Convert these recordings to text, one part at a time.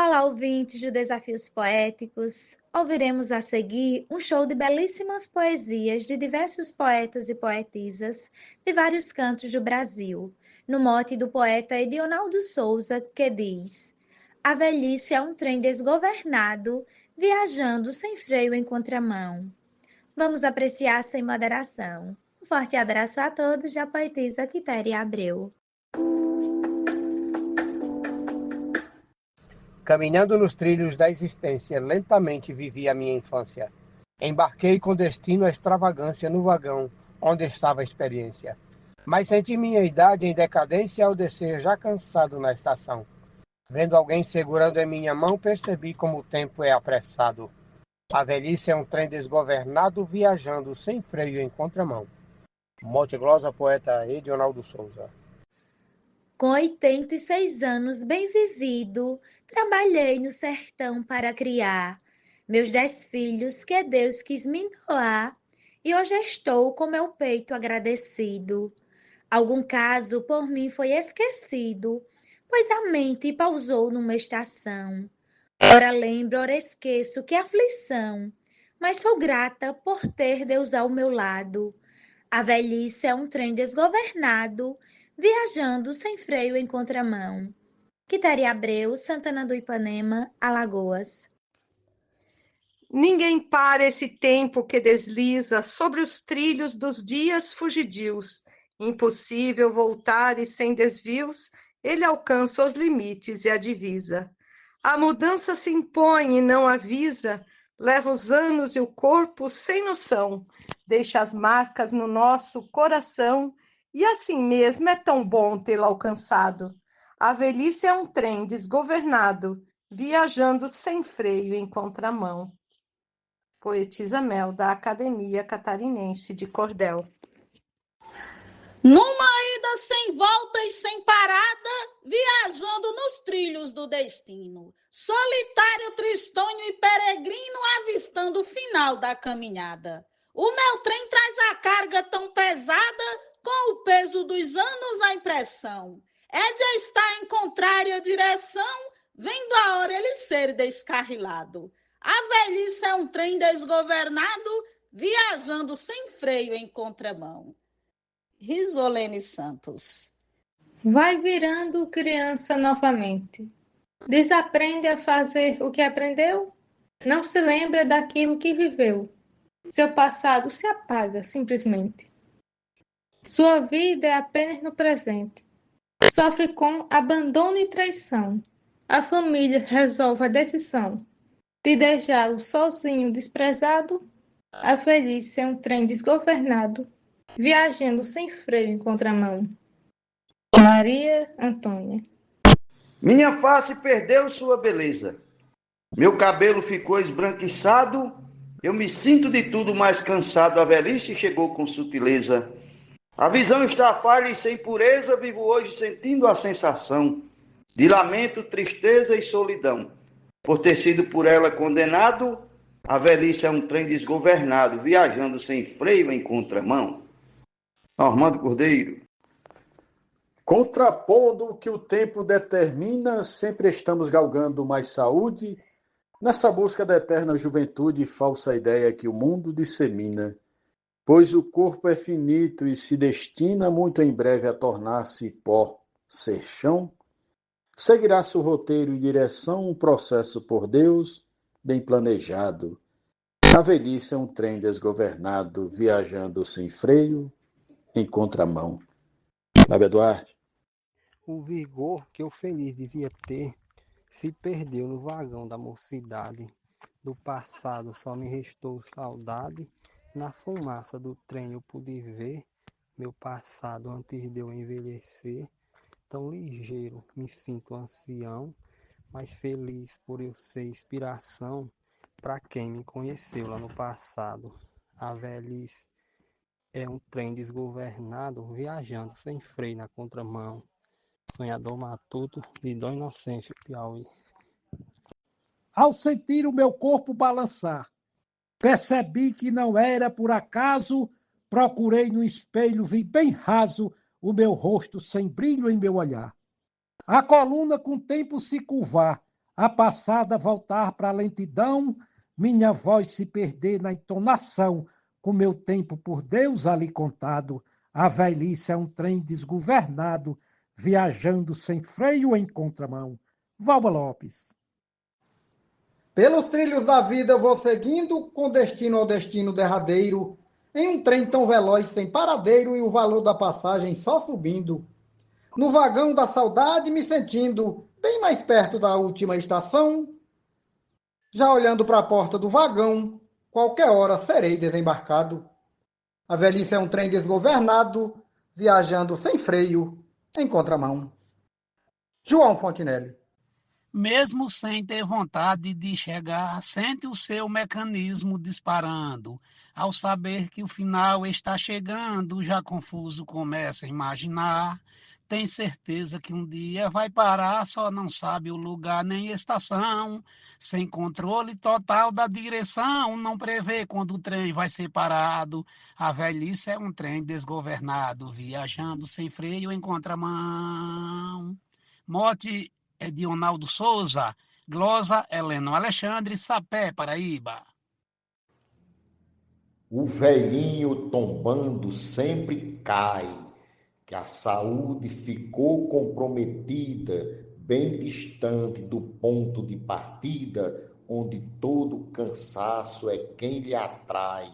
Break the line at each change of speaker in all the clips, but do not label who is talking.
Olá, ouvintes de Desafios Poéticos. Ouviremos a seguir um show de belíssimas poesias de diversos poetas e poetisas de vários cantos do Brasil, no mote do poeta Edionaldo Souza, que diz: A velhice é um trem desgovernado, viajando sem freio em contramão. Vamos apreciar sem moderação. Um forte abraço a todos da poetisa Quitéria Abreu.
Caminhando nos trilhos da existência, lentamente vivi a minha infância. Embarquei com destino à extravagância no vagão onde estava a experiência. Mas senti minha idade em decadência ao descer já cansado na estação. Vendo alguém segurando em minha mão, percebi como o tempo é apressado. A velhice é um trem desgovernado viajando sem freio em contramão. Monte Glosa, poeta Edionaldo Souza.
Com 86 anos bem vivido, trabalhei no sertão para criar meus 10 filhos que Deus quis me doar, e hoje estou com meu peito agradecido. Algum caso por mim foi esquecido, pois a mente pausou numa estação. Ora lembro, ora esqueço, que aflição, mas sou grata por ter Deus ao meu lado. A velhice é um trem desgovernado, viajando sem freio em contramão. Quitéria Abreu, Santana do Ipanema, Alagoas.
Ninguém para esse tempo que desliza sobre os trilhos dos dias fugidios. Impossível voltar e sem desvios, ele alcança os limites e a divisa. A mudança se impõe e não avisa, leva os anos e o corpo sem noção, deixa as marcas no nosso coração, e assim mesmo é tão bom tê-lo alcançado. A velhice é um trem desgovernado, viajando sem freio em contramão. Poetisa Mel, da Academia Catarinense de Cordel.
Numa ida sem volta e sem parada, viajando nos trilhos do destino, solitário, tristonho e peregrino, avistando o final da caminhada. O meu trem traz a carga tão pesada, com o peso dos anos a impressão. É de estar em contrária direção, vendo a hora ele ser descarrilado. A velhice é um trem desgovernado, viajando sem freio em contramão. Risolene Santos.
Vai virando criança novamente. Desaprende a fazer o que aprendeu? Não se lembra daquilo que viveu. Seu passado se apaga simplesmente. Sua vida é apenas no presente. Sofre com abandono e traição. A família resolve a decisão de deixá-lo sozinho, desprezado. A velhice é um trem desgovernado, viajando sem freio em contramão. Maria Antônia.
Minha face perdeu sua beleza. Meu cabelo ficou esbranquiçado. Eu me sinto de tudo mais cansado. A velhice chegou com sutileza. A visão está falha e sem pureza. Vivo hoje sentindo a sensação de lamento, tristeza e solidão. Por ter sido por ela condenado, a velhice é um trem desgovernado, viajando sem freio em contramão. Armando Cordeiro.
Contrapondo o que o tempo determina, sempre estamos galgando mais saúde, nessa busca da eterna juventude e falsa ideia que o mundo dissemina. Pois o corpo é finito e se destina muito em breve a tornar-se pó, ser chão. Seguirá seu roteiro e direção um processo por Deus, bem planejado. A velhice é um trem desgovernado, viajando sem freio, em contramão. Fábio Duarte.
O vigor que o feliz devia ter se perdeu no vagão da mocidade. Do passado só me restou saudade. Na fumaça do trem eu pude ver meu passado antes de eu envelhecer. Tão ligeiro me sinto ancião, mas feliz por eu ser inspiração para quem me conheceu lá no passado. A velhice é um trem desgovernado, viajando sem freio na contramão. Sonhador Matuto, de Dom Inocêncio, Piauí.
Ao sentir o meu corpo balançar, percebi que não era por acaso, procurei no espelho, vi bem raso o meu rosto sem brilho em meu olhar. A coluna com o tempo se curvar, a passada voltar para a lentidão, minha voz se perder na entonação, com meu tempo por Deus ali contado, a velhice é um trem desgovernado, viajando sem freio em contramão. Valba Lopes.
Pelos trilhos da vida eu vou seguindo, com destino ao destino derradeiro, em um trem tão veloz sem paradeiro e o valor da passagem só subindo. No vagão da saudade me sentindo bem mais perto da última estação, já olhando para a porta do vagão, qualquer hora serei desembarcado. A velhice é um trem desgovernado, viajando sem freio, em contramão. João Fontinelli.
Mesmo sem ter vontade de chegar, sente o seu mecanismo disparando. Ao saber que o final está chegando, já confuso começa a imaginar. Tem certeza que um dia vai parar, só não sabe o lugar nem estação. Sem controle total da direção, não prevê quando o trem vai ser parado. A velhice é um trem desgovernado, viajando sem freio em contramão. Mote é de Ronaldo Souza, glosa Heleno Alexandre, Sapé, Paraíba.
O velhinho tombando sempre cai, que a saúde ficou comprometida, bem distante do ponto de partida, onde todo cansaço é quem lhe atrai.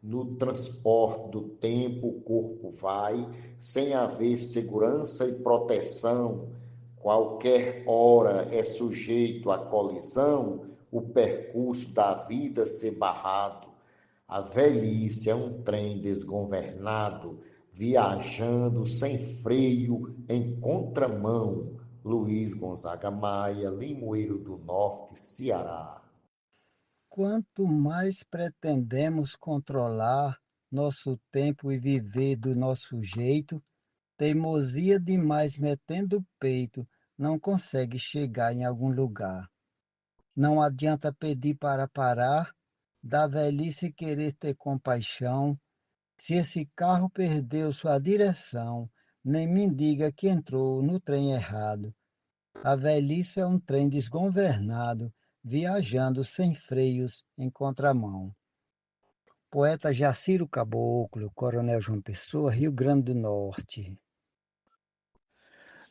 No transporte do tempo o corpo vai, sem haver segurança e proteção. Qualquer hora é sujeito à colisão, o percurso da vida ser barrado. A velhice é um trem desgovernado, viajando sem freio em contramão. Luiz Gonzaga Maia, Limoeiro do Norte, Ceará.
Quanto mais pretendemos controlar nosso tempo e viver do nosso jeito, teimosia demais metendo o peito, não consegue chegar em algum lugar. Não adianta pedir para parar, da velhice querer ter compaixão. Se esse carro perdeu sua direção, nem me diga que entrou no trem errado. A velhice é um trem desgovernado, viajando sem freios em contramão. Poeta Jaciro Caboclo, Coronel João Pessoa, Rio Grande do Norte.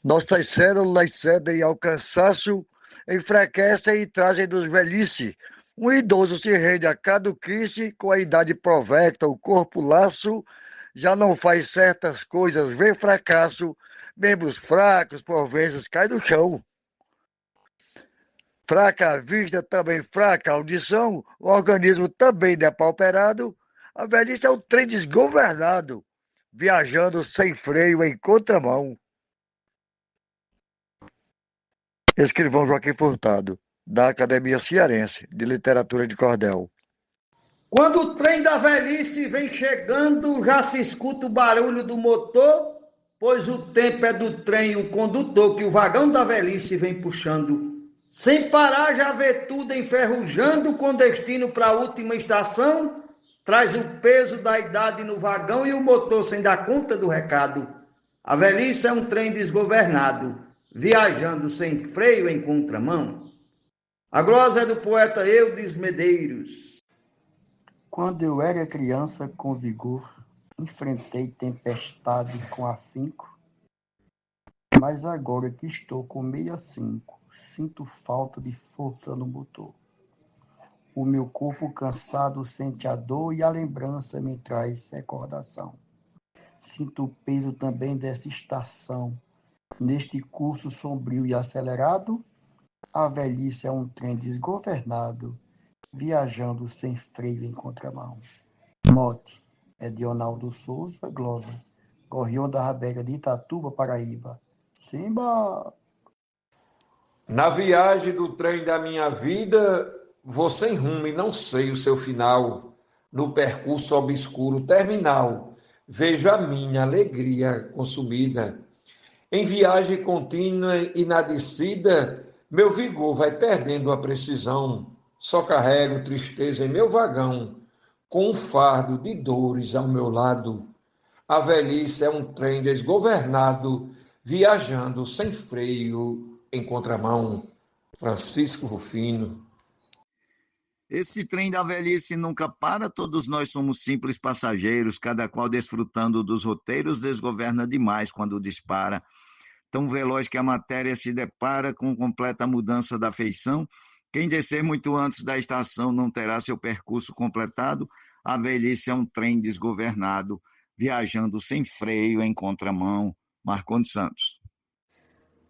Nossas células cedem ao cansaço, enfraquecem e trazem nos velhice. Um idoso se rende a caduquice, com a idade provecta, o corpo laço, já não faz certas coisas, vê fracasso, membros fracos, por vezes, cai no chão. Fraca a vista, também fraca a audição, o organismo também depauperado, a velhice é um trem desgovernado, viajando sem freio em contramão. Escrivão Joaquim Furtado, da Academia Cearense de Literatura de Cordel.
Quando o trem da velhice vem chegando, já se escuta o barulho do motor, pois o tempo é do trem e o condutor, que o vagão da velhice vem puxando. Sem parar, já vê tudo enferrujando, com destino para a última estação, traz o peso da idade no vagão e o motor sem dar conta do recado. A velhice é um trem desgovernado, viajando sem freio em contramão. A glosa é do poeta Eudes Medeiros.
Quando eu era criança com vigor, enfrentei tempestade com afinco, mas agora que estou com 65, sinto falta de força no motor. O meu corpo cansado sente a dor e a lembrança me traz recordação. Sinto o peso também dessa estação. Neste curso sombrio e acelerado, a velhice é um trem desgovernado, viajando sem freio em contramão. Mote é de Ronaldo Souza, glosa, Gorrião da Rabega de Itatuba, Paraíba. Simba!
Na viagem do trem da minha vida, vou sem rumo e não sei o seu final. No percurso obscuro terminal, vejo a minha alegria consumida. Em viagem contínua e na descida, meu vigor vai perdendo a precisão. Só carrego tristeza em meu vagão, com um fardo de dores ao meu lado. A velhice é um trem desgovernado, viajando sem freio em contramão. Francisco Rufino.
Esse trem da velhice nunca para, todos nós somos simples passageiros, cada qual desfrutando dos roteiros, desgoverna demais quando dispara. Tão veloz que a matéria se depara com completa mudança da feição. Quem descer muito antes da estação não terá seu percurso completado. A velhice é um trem desgovernado, viajando sem freio em contramão. Marcondes Santos.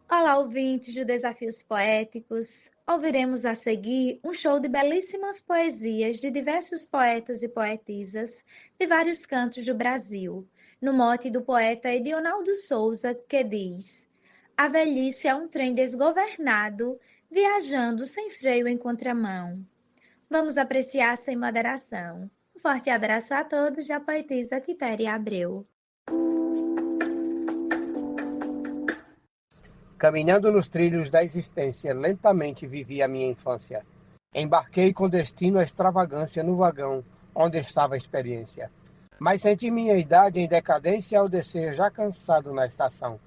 Olá, ouvintes de Desafios Poéticos. Ouviremos a seguir um show de belíssimas poesias de diversos poetas e poetisas de vários cantos do Brasil, no mote do poeta Edionaldo Souza, que diz: a velhice é um trem desgovernado, viajando sem freio em contramão. Vamos apreciar sem moderação. Um forte abraço a todos, da poetisa Quitéria Abreu.
Caminhando nos trilhos da existência, lentamente vivi a minha infância. Embarquei com destino à extravagância no vagão onde estava a experiência. Mas senti minha idade em decadência ao descer já cansado na estação.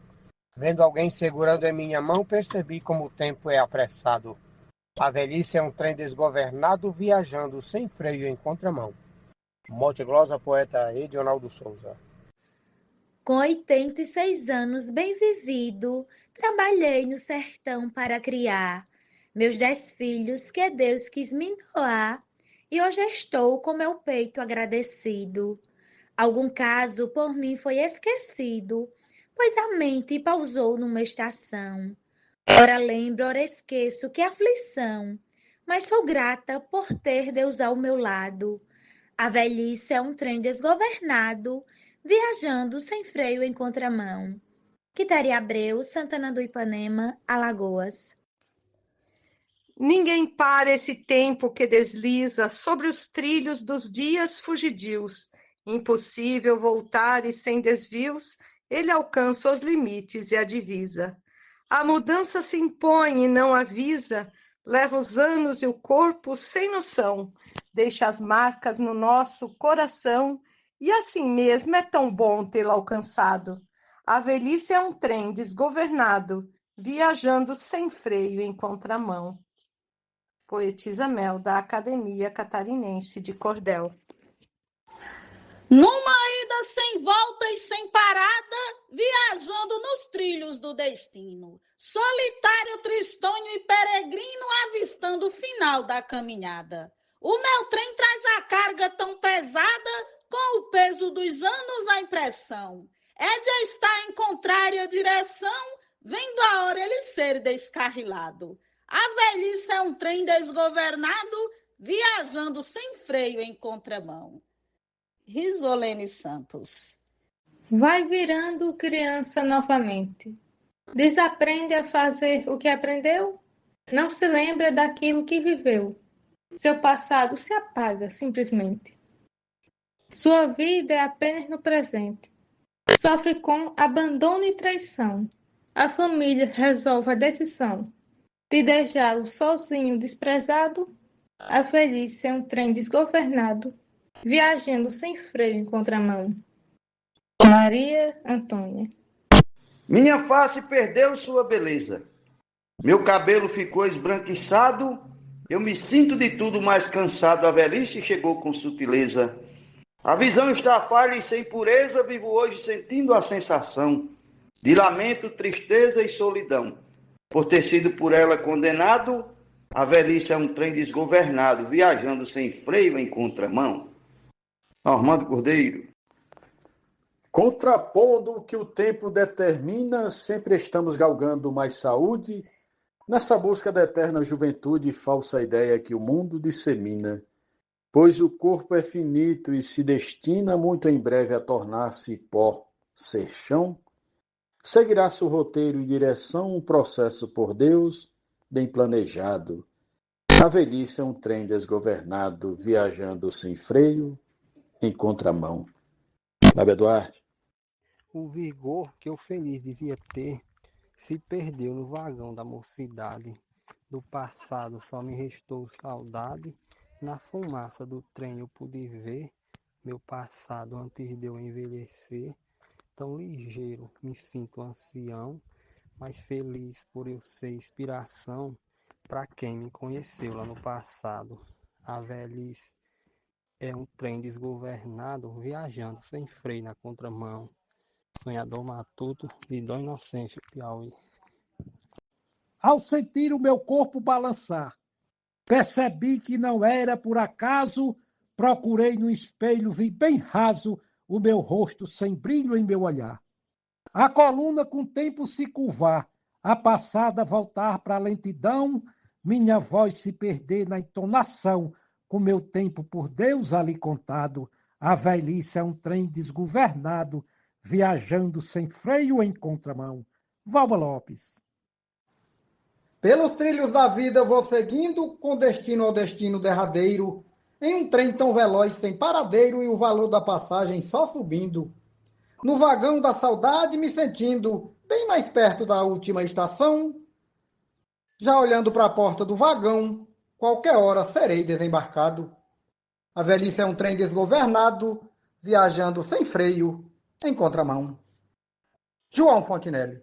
Vendo alguém segurando em minha mão, percebi como o tempo é apressado. A velhice é um trem desgovernado, viajando sem freio em contramão. Monte Glosa, poeta Edionaldo Souza.
Com 86 anos bem vivido, trabalhei no sertão para criar meus 10 filhos que Deus quis me doar, e hoje estou com meu peito agradecido. Algum caso por mim foi esquecido, pois a mente pausou numa estação. Ora lembro, ora esqueço, que aflição, mas sou grata por ter Deus ao meu lado. A velhice é um trem desgovernado, viajando sem freio em contramão. Quitéria Abreu, Santana do Ipanema, Alagoas.
Ninguém para esse tempo que desliza sobre os trilhos dos dias fugidios. Impossível voltar e sem desvios, ele alcança os limites e a divisa. A mudança se impõe e não avisa, leva os anos e o corpo sem noção, deixa as marcas no nosso coração, e assim mesmo é tão bom tê-lo alcançado. A velhice é um trem desgovernado, viajando sem freio em contramão. Poetisa Mel, da Academia Catarinense de Cordel.
Numa ida sem volta e sem parada, viajando nos trilhos do destino, solitário, tristonho e peregrino, avistando o final da caminhada. O meu trem traz a carga tão pesada, com o peso dos anos a impressão. É de estar em contrária direção, vendo a hora ele ser descarrilado. A velhice é um trem desgovernado, viajando sem freio em contramão. Risolene Santos.
Vai virando criança novamente. Desaprende a fazer o que aprendeu? Não se lembra daquilo que viveu. Seu passado se apaga simplesmente. Sua vida é apenas no presente. Sofre com abandono e traição. A família resolve a decisão de deixá-lo sozinho, desprezado. A velhice é um trem desgovernado, viajando sem freio em contramão. Maria Antônia.
Minha face perdeu sua beleza. Meu cabelo ficou esbranquiçado. Eu me sinto de tudo mais cansado. A velhice chegou com sutileza. A visão está falha e sem pureza. Vivo hoje sentindo a sensação de lamento, tristeza e solidão. Por ter sido por ela condenado, a velhice é um trem desgovernado, viajando sem freio em contramão. Armando Cordeiro.
Contrapondo o que o tempo determina, sempre estamos galgando mais saúde, nessa busca da eterna juventude e falsa ideia que o mundo dissemina. Pois o corpo é finito e se destina muito em breve a tornar-se pó, ser chão. Seguirá seu roteiro e direção um processo por Deus, bem planejado. A velhice é um trem desgovernado, viajando sem freio, em contramão. Fábio Duarte.
O vigor que eu feliz devia ter se perdeu no vagão da mocidade. Do passado só me restou saudade. Na fumaça do trem eu pude ver meu passado antes de eu envelhecer. Tão ligeiro me sinto ancião, mas feliz por eu ser inspiração Para quem me conheceu lá no passado, a velhice é um trem desgovernado viajando sem freio na contramão. Sonhador matuto de Dom Inocêncio, Piauí.
Ao sentir o meu corpo balançar, percebi que não era por acaso, procurei no espelho, vi bem raso o meu rosto sem brilho em meu olhar. A coluna com o tempo se curvar, a passada voltar para a lentidão, minha voz se perder na entonação, com meu tempo por Deus ali contado, a velhice é um trem desgovernado, viajando sem freio em contramão. Valba Lopes.
Pelos trilhos da vida vou seguindo, com destino ao destino derradeiro, em um trem tão veloz sem paradeiro e o valor da passagem só subindo. No vagão da saudade me sentindo bem mais perto da última estação, já olhando para a porta do vagão, qualquer hora serei desembarcado. A velhice é um trem desgovernado, viajando sem freio, em contramão. João Fontinelli.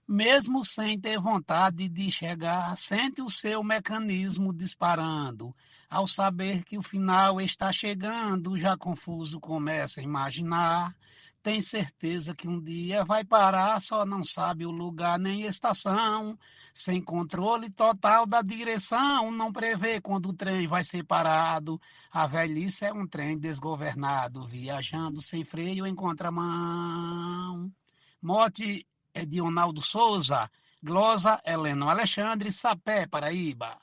Mesmo sem ter vontade de chegar, sente o seu mecanismo disparando. Ao saber que o final está chegando, já confuso começa a imaginar. Tem certeza que um dia vai parar, só não sabe o lugar nem estação. Sem controle total da direção, não prevê quando o trem vai ser parado. A velhice é um trem desgovernado, viajando sem freio em contramão. Mote é de Ronaldo Souza, glosa Heleno Alexandre, Sapé, Paraíba.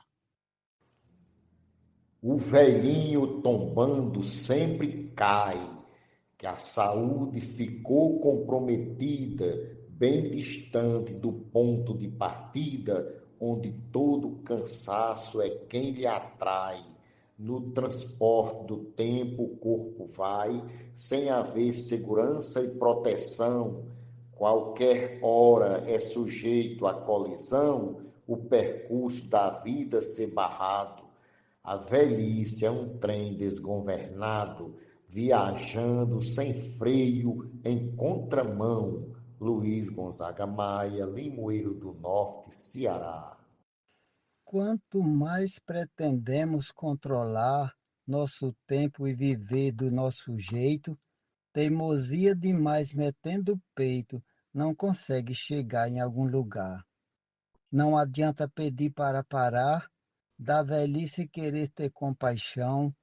O velhinho tombando sempre cai, que a saúde ficou comprometida, bem distante do ponto de partida, onde todo cansaço é quem lhe atrai. No transporte do tempo o corpo vai, sem haver segurança e proteção. Qualquer hora é sujeito à colisão, o percurso da vida ser barrado. A velhice é um trem desgovernado, viajando sem freio em contramão. Luiz Gonzaga Maia, Limoeiro do Norte, Ceará.
Quanto mais pretendemos controlar nosso tempo e viver do nosso jeito, teimosia demais metendo o peito, não consegue chegar em algum lugar. Não adianta pedir para parar, da velhice querer ter compaixão.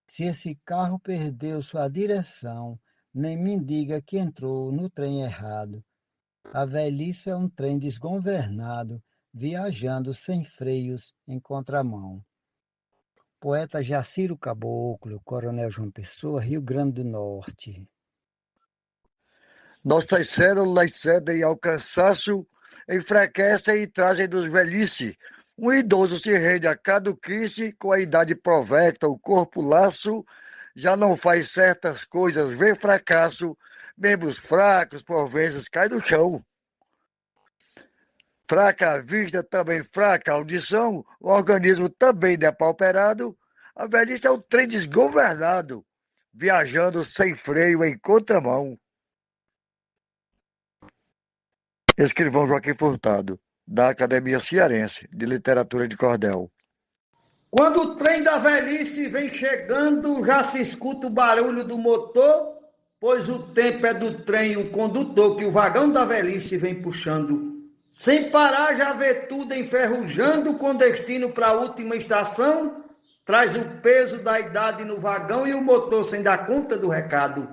Se esse carro perdeu sua direção, nem me diga que entrou no trem errado. A velhice é um trem desgovernado, viajando sem freios em contramão. Poeta Jaciro Caboclo, Coronel João Pessoa, Rio Grande do Norte.
Nossas células cedem ao cansaço, enfraquecem e trazem dos velhice. Um idoso se rende a caduquice, com a idade provecta, o corpo laço, já não faz certas coisas, vê fracasso, membros fracos, por vezes, cai no chão. Fraca a vista, também fraca a audição, o organismo também depauperado, a velhice é um trem desgovernado, viajando sem freio em contramão. Escrivão Joaquim Furtado, da Academia Cearense de Literatura de Cordel.
Quando o trem da velhice vem chegando, já se escuta o barulho do motor, pois o tempo é do trem e o condutor que o vagão da velhice vem puxando. Sem parar, já vê tudo enferrujando, com destino para a última estação, traz o peso da idade no vagão e o motor sem dar conta do recado.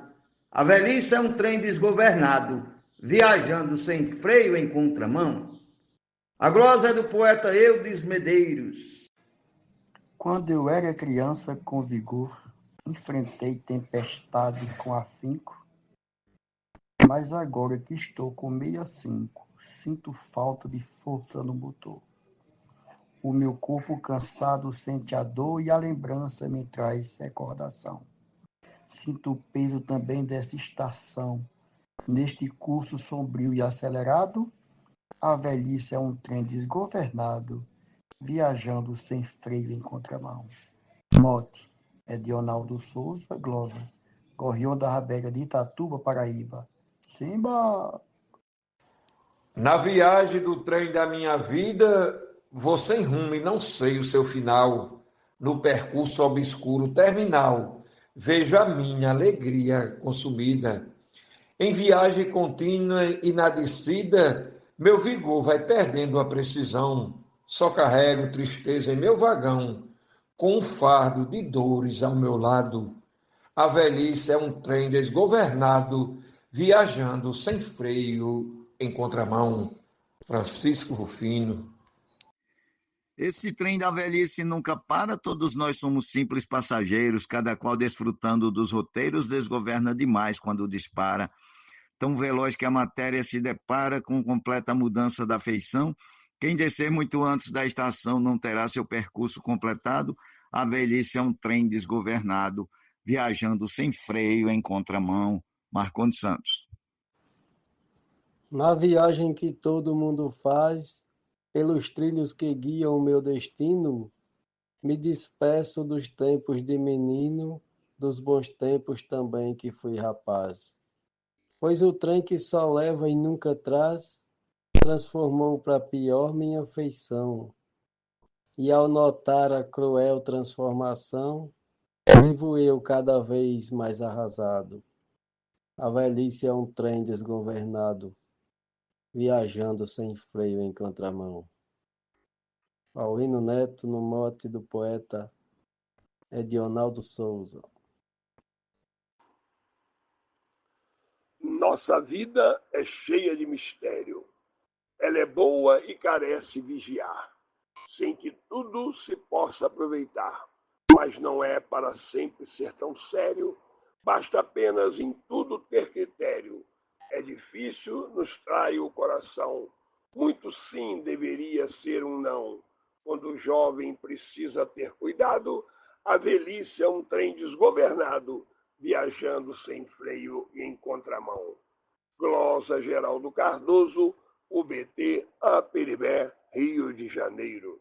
A velhice é um trem desgovernado, viajando sem freio em contramão. A glosa é do poeta Eudes Medeiros.
Quando eu era criança com vigor, enfrentei tempestade com afinco, mas agora que estou com 65, sinto falta de força no motor. O meu corpo cansado sente a dor e a lembrança me traz recordação. Sinto o peso também dessa estação. Neste curso sombrio e acelerado, a velhice é um trem desgovernado, viajando sem freio em contramão. Mote é de Ronaldo Souza, glosa, Gorrião da Rabega de Itatuba, Paraíba. Simba!
Na viagem do trem da minha vida, vou sem rumo e não sei o seu final. No percurso obscuro terminal, vejo a minha alegria consumida. Em viagem contínua e na descida, meu vigor vai perdendo a precisão. Só carrego tristeza em meu vagão, com um fardo de dores ao meu lado. A velhice é um trem desgovernado, viajando sem freio em contramão. Francisco Rufino.
Esse trem da velhice nunca para, todos nós somos simples passageiros, cada qual desfrutando dos roteiros, desgoverna demais quando dispara. Tão veloz que a matéria se depara com completa mudança da feição. Quem descer muito antes da estação não terá seu percurso completado. A velhice é um trem desgovernado, viajando sem freio em contramão. Marcondes Santos.
Na viagem que todo mundo faz, pelos trilhos que guiam o meu destino, me despeço dos tempos de menino, dos bons tempos também que fui rapaz. Pois o trem que só leva e nunca traz, transformou para pior minha feição. E ao notar a cruel transformação, vivo eu cada vez mais arrasado. A velhice é um trem desgovernado, viajando sem freio em contramão. Paulino Neto, no mote do poeta Edionaldo Souza.
Nossa vida é cheia de mistério. Ela é boa e carece vigiar, sem que tudo se possa aproveitar. Mas não é para sempre ser tão sério, basta apenas em tudo ter critério. É difícil, nos trai o coração. Muito sim deveria ser um não. Quando o jovem precisa ter cuidado, a velhice é um trem desgovernado, viajando sem freio e em contramão. Glosa Geraldo Cardoso, UBT, Aperibé, Rio de Janeiro.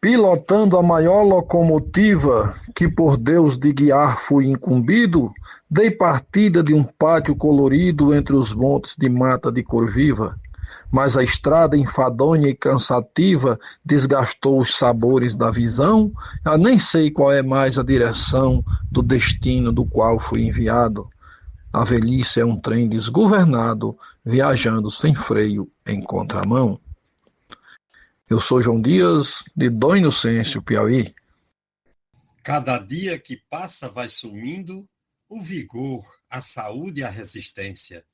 Pilotando a maior locomotiva que por Deus de guiar fui incumbido, dei partida de um pátio colorido entre os montes de mata de cor viva. Mas a estrada enfadonha e cansativa desgastou os sabores da visão. Eu nem sei qual é mais a direção do destino do qual fui enviado. A velhice é um trem desgovernado, viajando sem freio em contramão. Eu sou João Dias, de Dom Inocêncio, Piauí.
Cada dia que passa vai sumindo o vigor, a saúde e a resistência.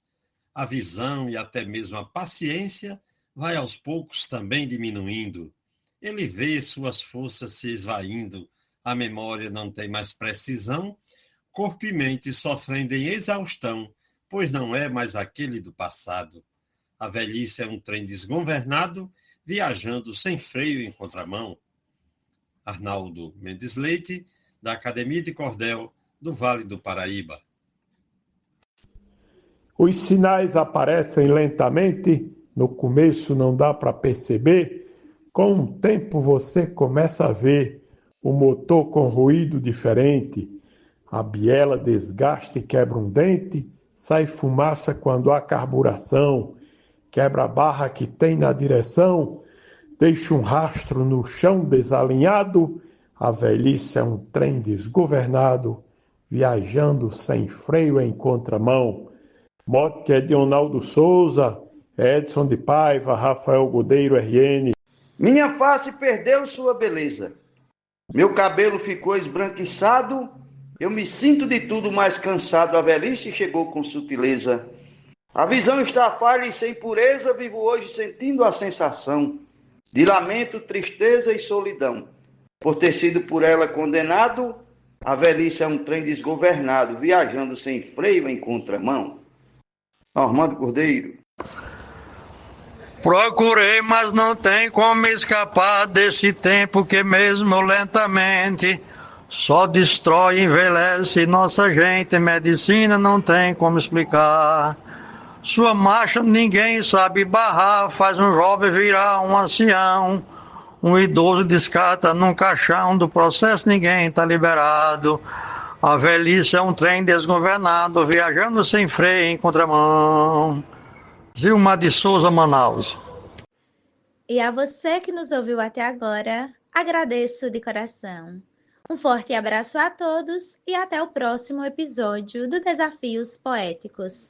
A visão e até mesmo a paciência vai aos poucos também diminuindo. Ele vê suas forças se esvaindo, a memória não tem mais precisão, corpo e mente sofrendo em exaustão, pois não é mais aquele do passado. A velhice é um trem desgovernado, viajando sem freio em contramão. Arnaldo Mendes Leite, da Academia de Cordel, do Vale do Paraíba.
Os sinais aparecem lentamente, no começo não dá para perceber, com o tempo você começa a ver o motor com ruído diferente, a biela desgasta e quebra um dente, sai fumaça quando há carburação, quebra a barra que tem na direção, deixa um rastro no chão desalinhado, a velhice é um trem desgovernado, viajando sem freio em contramão. Mote Edionaldo Souza, Edson de Paiva, Rafael Godeiro, RN.
Minha face perdeu sua beleza. Meu cabelo ficou esbranquiçado. Eu me sinto de tudo mais cansado. A velhice chegou com sutileza. A visão está falha e sem pureza. Vivo hoje sentindo a sensação de lamento, tristeza e solidão. Por ter sido por ela condenado, a velhice é um trem desgovernado, viajando sem freio em contramão. Armando Cordeiro.
Procurei, mas não tem como escapar desse tempo que mesmo lentamente só destrói e envelhece nossa gente. Medicina não tem como explicar. Sua marcha ninguém sabe barrar, faz um jovem virar um ancião. Um idoso descarta num caixão, do processo ninguém está liberado. A velhice é um trem desgovernado, viajando sem freio em contramão. Zilma de Souza, Manaus.
E a você que nos ouviu até agora, agradeço de coração. Um forte abraço a todos e até o próximo episódio do Desafios Poéticos.